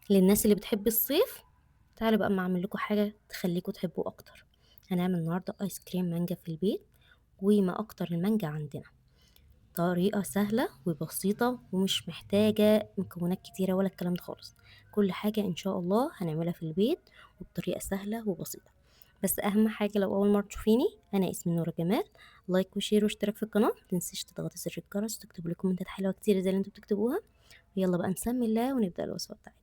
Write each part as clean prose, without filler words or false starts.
للناس اللي بتحب الصيف، تعالوا بقى اما اعمل لكم حاجه تخليكم تحبوا اكتر. هنعمل النهارده ايس كريم مانجا في البيت، وما اكتر المانجا عندنا. طريقه سهله وبسيطه ومش محتاجه مكونات كتيره ولا الكلام ده خالص. كل حاجه ان شاء الله هنعملها في البيت وبطريقه سهله وبسيطه. بس اهم حاجه، لو اول مره تشوفيني، انا اسمي نورة جمال. لايك وشير واشتراك في القناه، متنسيش تضغطي زر الجرس وتكتبوا لي كومنتات حلوه كتير زي اللي انتوا بتكتبوها. يلا بقى نسمي الله ونبدا الوصفه بتاعتنا.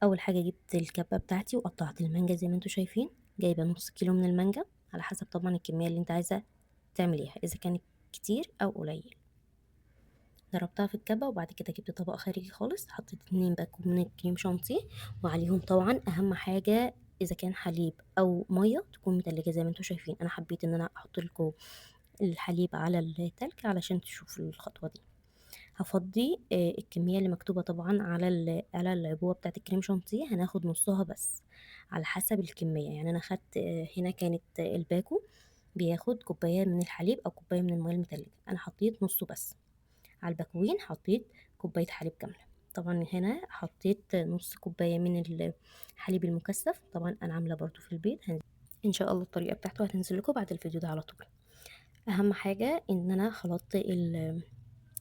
اول حاجه جبت الكبه بتاعتي وقطعت المانجا زي ما انتوا شايفين. جايبه نص كيلو من المانجا، على حسب طبعا الكميه اللي انت عايزه تعمليها، اذا كانت كتير او قليل. ضربتها في الكبه، وبعد كده جبت طبق خارجي خالص، حطيت 2 باكو من الكريم شانتيه، وعليهم طبعا اهم حاجه اذا كان حليب او ميه تكون متلجه زي ما انتوا شايفين. انا حبيت ان انا احط لكم الحليب على التلج علشان تشوفوا الخطوه دي. هفضي الكمية اللي مكتوبة طبعا على على العبوة بتاعت الكريم شانتيه، هناخد نصها بس على حسب الكمية. يعني أنا خدت هنا كانت الباكو بياخد كوباية من الحليب أو كوباية من المياه المتلجة، أنا حطيت نصه بس. على الباكوين حطيت كوباية حليب كاملة. طبعا هنا حطيت نص كوباية من الحليب المكثف، طبعا أنا عاملة برضو في البيت. إن شاء الله الطريقة بتاعته هتنزل لكم بعد الفيديو ده على طول. أهم حاجة إن أنا خلطت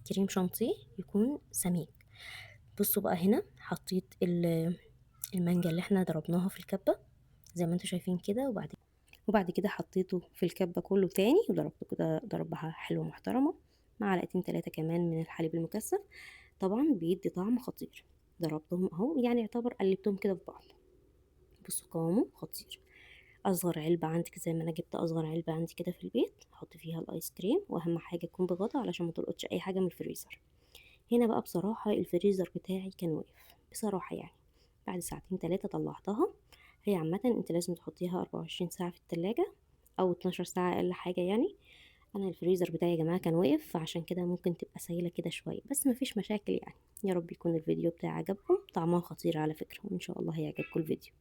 كريم شانتيه يكون سميك. بصوا بقى، هنا حطيت المانجا اللي احنا ضربناها في الكبة زي ما انتوا شايفين كده، وبعد كده حطيته في الكبة كله تاني وضربته كده ضربها حلوة محترمة. معلقتين 3 كمان من الحليب المكثف، طبعا بيدي طعم خطير. ضربتهم اهو، يعني يعتبر قلبتهم كده في بعض. بصوا قوامه خطير. اصغر علبة عندك، زي ما انا جبت اصغر علبة عندي كده في البيت، احط فيها الايس كريم، واهم حاجة تكون بغطا علشان ما تلقطش اي حاجة من الفريزر. هنا بقى بصراحة الفريزر بتاعي كان واقف بصراحة، يعني بعد ساعتين 3 طلعتها. هي عامة انت لازم تحطيها 24 ساعة في التلاجة او 12 ساعة اقل حاجة يعني. انا الفريزر بتاعي يا جماعة كان واقف، فعشان كده ممكن تبقى سايلة كده شوية، بس مفيش مشاكل يعني. يا رب يكون الفيديو بتاعي عجبكم، طعمها خطير على فكرة، وان شاء الله هيعجبكم الفيديو.